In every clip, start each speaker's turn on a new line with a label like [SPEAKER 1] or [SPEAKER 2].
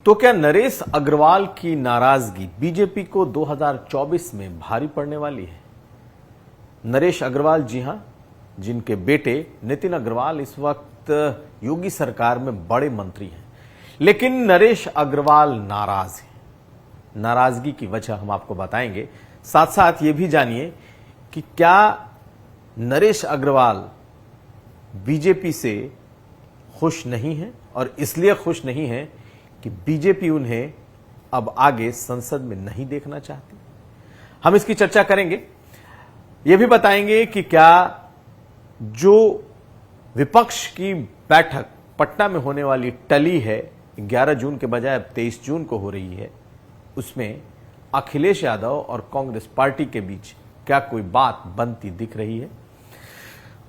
[SPEAKER 1] तो क्या नरेश अग्रवाल की नाराजगी बीजेपी को 2024 में भारी पड़ने वाली है? नरेश अग्रवाल, जी हां, जिनके बेटे नितिन अग्रवाल इस वक्त योगी सरकार में बड़े मंत्री हैं, लेकिन नरेश अग्रवाल नाराज हैं। नाराजगी की वजह हम आपको बताएंगे। साथ साथ ये भी जानिए कि क्या नरेश अग्रवाल बीजेपी से खुश नहीं है और इसलिए खुश नहीं है कि बीजेपी उन्हें अब आगे संसद में नहीं देखना चाहती। हम इसकी चर्चा करेंगे। यह भी बताएंगे कि क्या जो विपक्ष की बैठक पटना में होने वाली टली है, 11 जून के बजाय अब 23 जून को हो रही है, उसमें अखिलेश यादव और कांग्रेस पार्टी के बीच क्या कोई बात बनती दिख रही है।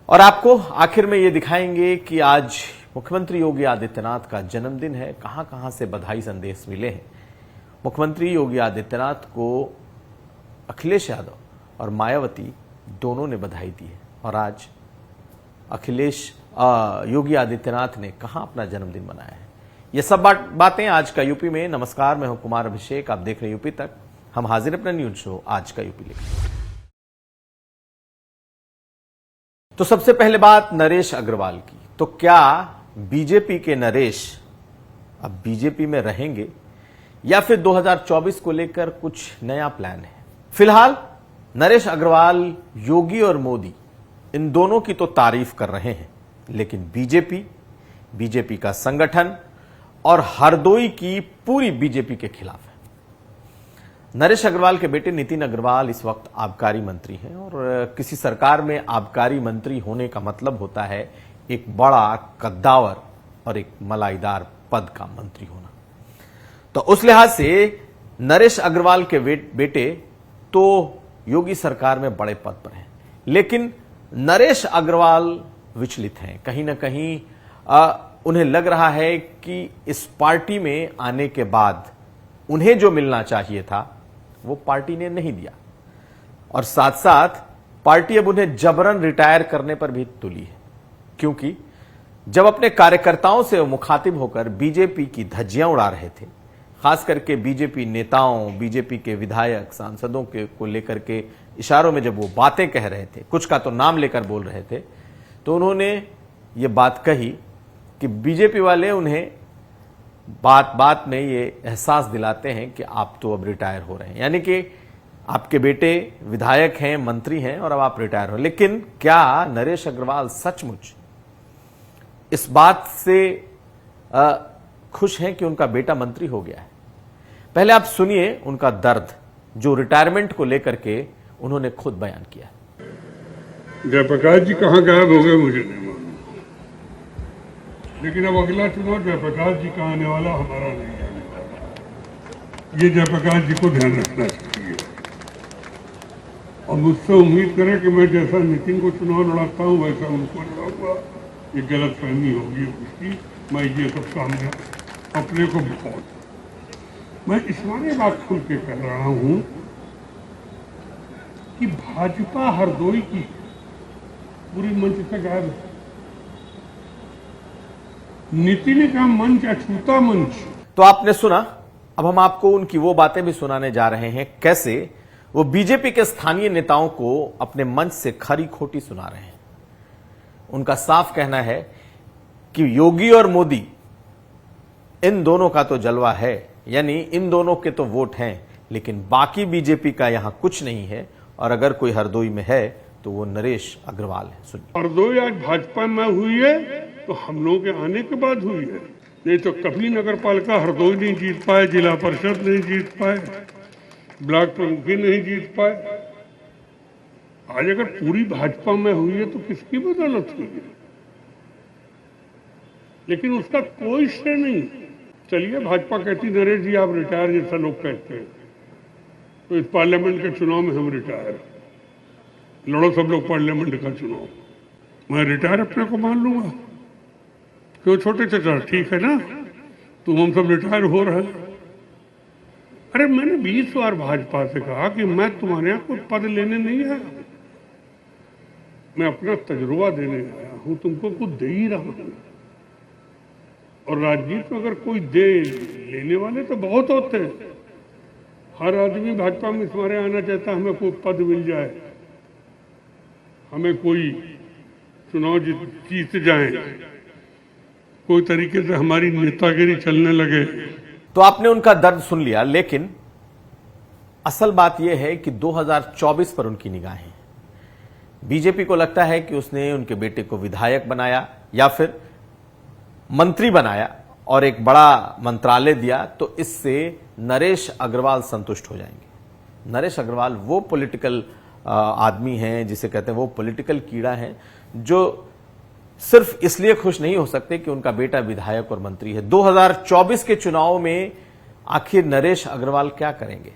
[SPEAKER 1] और आपको आखिर में यह दिखाएंगे कि आज मुख्यमंत्री योगी आदित्यनाथ का जन्मदिन है। कहां कहां से बधाई संदेश मिले हैं। मुख्यमंत्री योगी आदित्यनाथ को अखिलेश यादव और मायावती दोनों ने बधाई दी है। और आज योगी आदित्यनाथ ने कहां अपना जन्मदिन मनाया है। ये सब बातें आज का यूपी में। नमस्कार, मैं हूं कुमार अभिषेक, आप देख रहे हैं यूपी तक। हम हाजिर अपना न्यूज शो आज का यूपी लेकर। तो सबसे पहले बात नरेश अग्रवाल की। तो क्या बीजेपी के नरेश अब बीजेपी में रहेंगे या फिर 2024 को लेकर कुछ नया प्लान है? फिलहाल नरेश अग्रवाल योगी और मोदी इन दोनों की तो तारीफ कर रहे हैं, लेकिन बीजेपी का संगठन और हरदोई की पूरी बीजेपी के खिलाफ है। नरेश अग्रवाल के बेटे नितिन अग्रवाल इस वक्त आबकारी मंत्री हैं और किसी सरकार में आबकारी मंत्री होने का मतलब होता है एक बड़ा कद्दावर और एक मलाईदार पद का मंत्री होना। तो उस लिहाज से नरेश अग्रवाल के बेटे तो योगी सरकार में बड़े पद पर हैं, लेकिन नरेश अग्रवाल विचलित हैं। कहीं ना कहीं उन्हें लग रहा है कि इस पार्टी में आने के बाद उन्हें जो मिलना चाहिए था वो पार्टी ने नहीं दिया, और साथ साथ पार्टी अब उन्हें जबरन रिटायर करने पर भी तुली है, क्योंकि जब अपने कार्यकर्ताओं से मुखातिब होकर बीजेपी की धज्जियां उड़ा रहे थे, खास करके बीजेपी नेताओं, बीजेपी के विधायक, सांसदों के को लेकर के इशारों में जब वो बातें कह रहे थे, कुछ का तो नाम लेकर बोल रहे थे, तो उन्होंने ये बात कही कि बीजेपी वाले उन्हें बात बात में ये एहसास दिलाते हैं कि आप तो अब रिटायर हो रहे हैं, यानी कि आपके बेटे विधायक हैं, मंत्री हैं और अब आप रिटायर हो। लेकिन क्या नरेश अग्रवाल सचमुच इस बात से खुश हैं कि उनका बेटा मंत्री हो गया है? पहले आप सुनिए उनका दर्द, जो रिटायरमेंट को लेकर के उन्होंने खुद बयान किया।
[SPEAKER 2] जयप्रकाश जी कहां गायब हो गए मुझे नहीं मालूम, लेकिन अब अगला चुनाव जयप्रकाश जी का आने वाला, हमारा नहीं आने वाला। ये जयप्रकाश जी को ध्यान रखना चाहिए और मुझसे उम्मीद करें कि मैं जैसा नितिन को चुनाव लड़ाता हूँ वैसा उनको लड़ाऊंगा। ये गलत फहमी होगी उसकी। मैं ये सब सामने अपने को बहुत, मैं इस बारे बात खुल के कर रहा हूँ कि भाजपा हरदोई की पूरी मंच से गायब है। नितिन का मंच अछूता मंच।
[SPEAKER 1] तो आपने सुना, अब हम आपको उनकी वो बातें भी सुनाने जा रहे हैं, कैसे वो बीजेपी के स्थानीय नेताओं को अपने मंच से खरी खोटी सुना रहे हैं। उनका साफ कहना है कि योगी और मोदी इन दोनों का तो जलवा है, यानी इन दोनों के तो वोट हैं, लेकिन बाकी बीजेपी का यहां कुछ नहीं है, और अगर कोई हरदोई में है तो वो नरेश अग्रवाल है। सुनिए।
[SPEAKER 2] हरदोई आज भाजपा में हुई है तो हम लोगों के आने के बाद हुई है, नहीं तो कभी नगर पालिका हरदोई नहीं जीत पाए, जिला परिषद नहीं जीत पाए, ब्लॉक प्रमुखी नहीं जीत पाए। आज अगर पूरी भाजपा में हुई है तो किसकी बदौलत हुई है? लेकिन उसका कोई श्रेय नहीं। चलिए, भाजपा कहती नरेश जी आप रिटायर, जैसा लोग कहते हैं, तो इस पार्लियामेंट के चुनाव में हम रिटायर, लड़ो सब लोग पार्लियामेंट का चुनाव, मैं रिटायर अपने को मान लूंगा। क्यों छोटे चाचा, ठीक है ना, तुम हम सब रिटायर हो रहे हैं। अरे मैंने 20 बार भाजपा से कहा कि मैं तुम्हारे यहाँ कोई पद लेने नहीं आया, मैं अपना तजुर्बा देने आया हूं, तुमको कुछ दे ही रहा हूं। और राजनीति में अगर कोई दे लेने वाले तो बहुत होते हैं। हर आदमी भाजपा में तुम्हारे आना चाहता है, हमें कोई पद मिल जाए, हमें कोई चुनाव जीत जाए, कोई तरीके से हमारी नेतागिरी चलने लगे।
[SPEAKER 1] तो आपने उनका दर्द सुन लिया, लेकिन असल बात यह है कि 2024 पर उनकी निगाहें। बीजेपी को लगता है कि उसने उनके बेटे को विधायक बनाया या फिर मंत्री बनाया और एक बड़ा मंत्रालय दिया, तो इससे नरेश अग्रवाल संतुष्ट हो जाएंगे। नरेश अग्रवाल वो पॉलिटिकल आदमी हैं, जिसे कहते हैं वो पॉलिटिकल कीड़ा है, जो सिर्फ इसलिए खुश नहीं हो सकते कि उनका बेटा विधायक और मंत्री है। 2024 के चुनाव में आखिर नरेश अग्रवाल क्या करेंगे?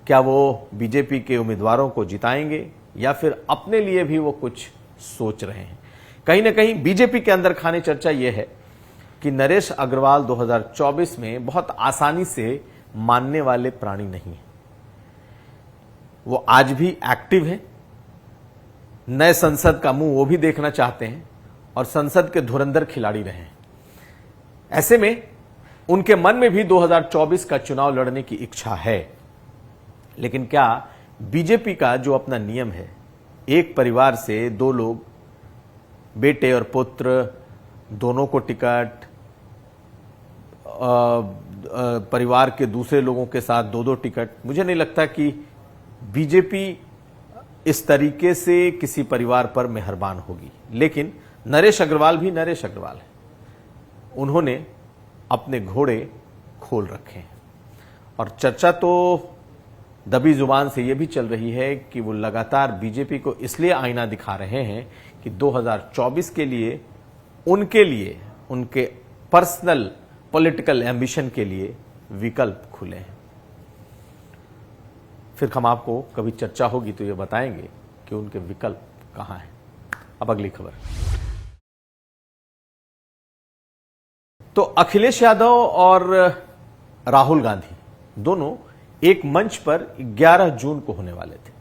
[SPEAKER 1] क्या वो बीजेपी के उम्मीदवारों को जिताएंगे या फिर अपने लिए भी वो कुछ सोच रहे हैं? कहीं ना कहीं बीजेपी के अंदर खाने चर्चा यह है कि नरेश अग्रवाल 2024 में बहुत आसानी से मानने वाले प्राणी नहीं है। वो आज भी एक्टिव है, नए संसद का मुंह वो भी देखना चाहते हैं और संसद के धुरंधर खिलाड़ी रहे हैं। ऐसे में उनके मन में भी 2024 का चुनाव लड़ने की इच्छा है। लेकिन क्या बीजेपी का जो अपना नियम है, एक परिवार से दो लोग, बेटे और पुत्र दोनों को टिकट, परिवार के दूसरे लोगों के साथ दो दो टिकट, मुझे नहीं लगता कि बीजेपी इस तरीके से किसी परिवार पर मेहरबान होगी। लेकिन नरेश अग्रवाल भी नरेश अग्रवाल है, उन्होंने अपने घोड़े खोल रखे हैं। और चर्चा तो दबी जुबान से यह भी चल रही है कि वो लगातार बीजेपी को इसलिए आईना दिखा रहे हैं कि 2024 के लिए उनके पर्सनल पॉलिटिकल एम्बिशन के लिए विकल्प खुले हैं। फिर हम आपको कभी चर्चा होगी तो ये बताएंगे कि उनके विकल्प कहां हैं। अब अगली खबर। तो अखिलेश यादव और राहुल गांधी दोनों एक मंच पर 11 जून को होने वाले थे।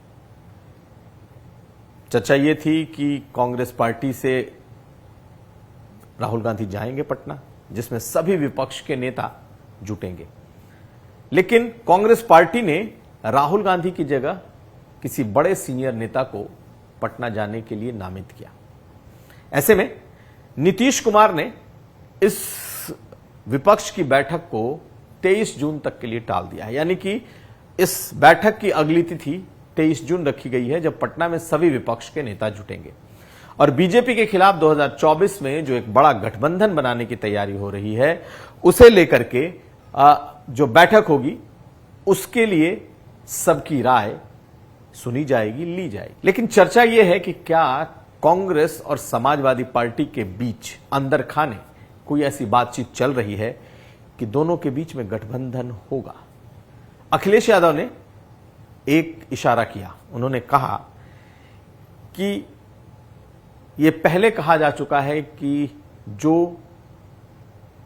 [SPEAKER 1] चर्चा यह थी कि कांग्रेस पार्टी से राहुल गांधी जाएंगे पटना, जिसमें सभी विपक्ष के नेता जुटेंगे। लेकिन कांग्रेस पार्टी ने राहुल गांधी की जगह किसी बड़े सीनियर नेता को पटना जाने के लिए नामित किया। ऐसे में नीतीश कुमार ने इस विपक्ष की बैठक को 23 जून तक के लिए टाल दिया है। यानी कि इस बैठक की अगली तिथि 23 जून रखी गई है, जब पटना में सभी विपक्ष के नेता जुटेंगे और बीजेपी के खिलाफ 2024 में जो एक बड़ा गठबंधन बनाने की तैयारी हो रही है, उसे लेकर के जो बैठक होगी उसके लिए सबकी राय सुनी जाएगी, ली जाएगी। लेकिन चर्चा यह है कि क्या कांग्रेस और समाजवादी पार्टी के बीच अंदर खाने कोई ऐसी बातचीत चल रही है कि दोनों के बीच में गठबंधन होगा। अखिलेश यादव ने एक इशारा किया, उन्होंने कहा कि यह पहले कहा जा चुका है कि जो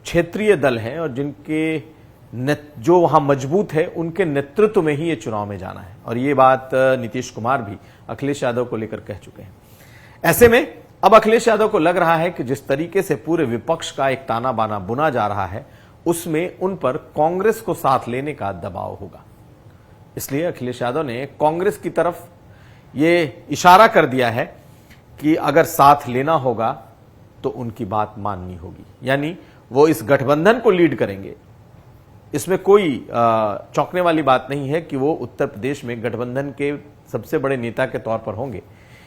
[SPEAKER 1] क्षेत्रीय दल हैं और जिनके जो वहां मजबूत है, उनके नेतृत्व में ही ये चुनाव में जाना है। और ये बात नीतीश कुमार भी अखिलेश यादव को लेकर कह चुके हैं। ऐसे में अब अखिलेश यादव को लग रहा है कि जिस तरीके से पूरे विपक्ष का एक ताना बाना बुना जा रहा है, उसमें उन पर कांग्रेस को साथ लेने का दबाव होगा। इसलिए अखिलेश यादव ने कांग्रेस की तरफ ये इशारा कर दिया है कि अगर साथ लेना होगा तो उनकी बात माननी होगी। यानी वो इस गठबंधन को लीड करेंगे। इसमें कोई चौंकने वाली बात नहीं है कि वो उत्तर प्रदेश में गठबंधन के सबसे बड़े नेता के तौर पर होंगे।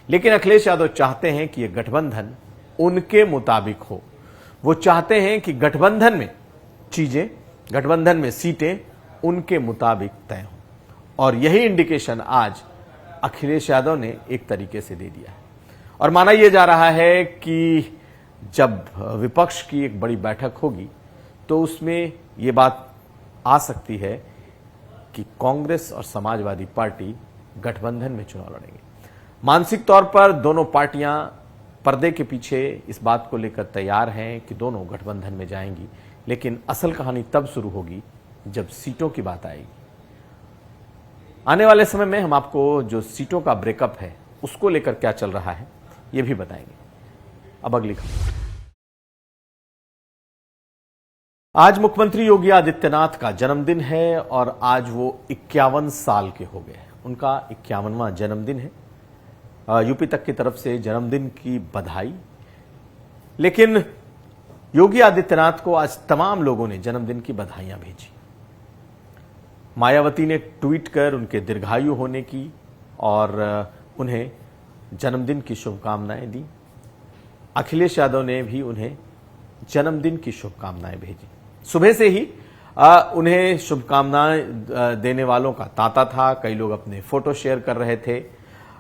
[SPEAKER 1] लेकिन अखिलेश यादव चाहते हैं कि यह गठबंधन उनके मुताबिक हो। वो चाहते हैं कि गठबंधन में चीजें, गठबंधन में सीटें उनके मुताबिक तय हों। और यही इंडिकेशन आज अखिलेश यादव ने एक तरीके से दे दिया है। और माना यह जा रहा है कि जब विपक्ष की एक बड़ी बैठक होगी तो उसमें यह बात आ सकती है कि कांग्रेस और समाजवादी पार्टी गठबंधन में चुनाव लड़ेंगे। मानसिक तौर पर दोनों पार्टियां पर्दे के पीछे इस बात को लेकर तैयार हैं कि दोनों गठबंधन में जाएंगी। लेकिन असल कहानी तब शुरू होगी जब सीटों की बात आएगी। आने वाले समय में हम आपको जो सीटों का ब्रेकअप है उसको लेकर क्या चल रहा है ये भी बताएंगे। अब अगली खबर। आज मुख्यमंत्री योगी आदित्यनाथ का जन्मदिन है और आज वो 51 साल के हो गए। उनका 51वां जन्मदिन है। यूपी तक की तरफ से जन्मदिन की बधाई। लेकिन योगी आदित्यनाथ को आज तमाम लोगों ने जन्मदिन की बधाइयां भेजी। मायावती ने ट्वीट कर उनके दीर्घायु होने की और उन्हें जन्मदिन की शुभकामनाएं दी। अखिलेश यादव ने भी उन्हें जन्मदिन की शुभकामनाएं भेजी। सुबह से ही उन्हें शुभकामनाएं देने वालों का तांता था। कई लोग अपने फोटो शेयर कर रहे थे।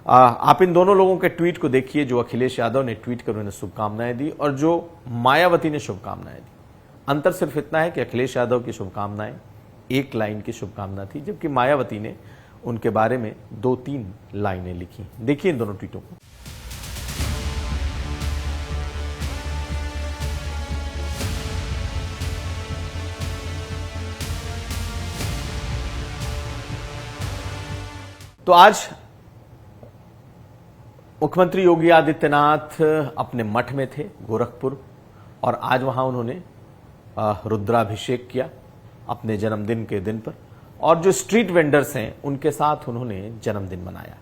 [SPEAKER 1] आप इन दोनों लोगों के ट्वीट को देखिए, जो अखिलेश यादव ने ट्वीट कर उन्हें शुभकामनाएं दी और जो मायावती ने शुभकामनाएं दी। अंतर सिर्फ इतना है कि अखिलेश यादव की शुभकामनाएं एक लाइन की शुभकामना थी, जबकि मायावती ने उनके बारे में 2-3 लाइनें लिखी। देखिए इन दोनों ट्वीटों को। तो आज मुख्यमंत्री योगी आदित्यनाथ अपने मठ में थे गोरखपुर, और आज वहां उन्होंने रुद्राभिषेक किया अपने जन्मदिन के दिन पर। और जो स्ट्रीट वेंडर्स हैं उनके साथ उन्होंने जन्मदिन मनाया।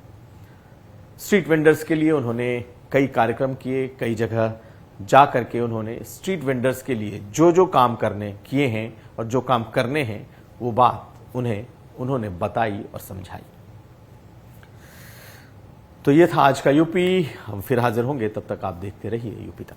[SPEAKER 1] स्ट्रीट वेंडर्स के लिए उन्होंने कई कार्यक्रम किए। कई जगह जा करके उन्होंने स्ट्रीट वेंडर्स के लिए जो जो काम करने किए हैं और जो काम करने हैं वो बात उन्होंने बताई और समझाई। तो ये था आज का यूपी। हम फिर हाजिर होंगे, तब तक आप देखते रहिए यूपी तक।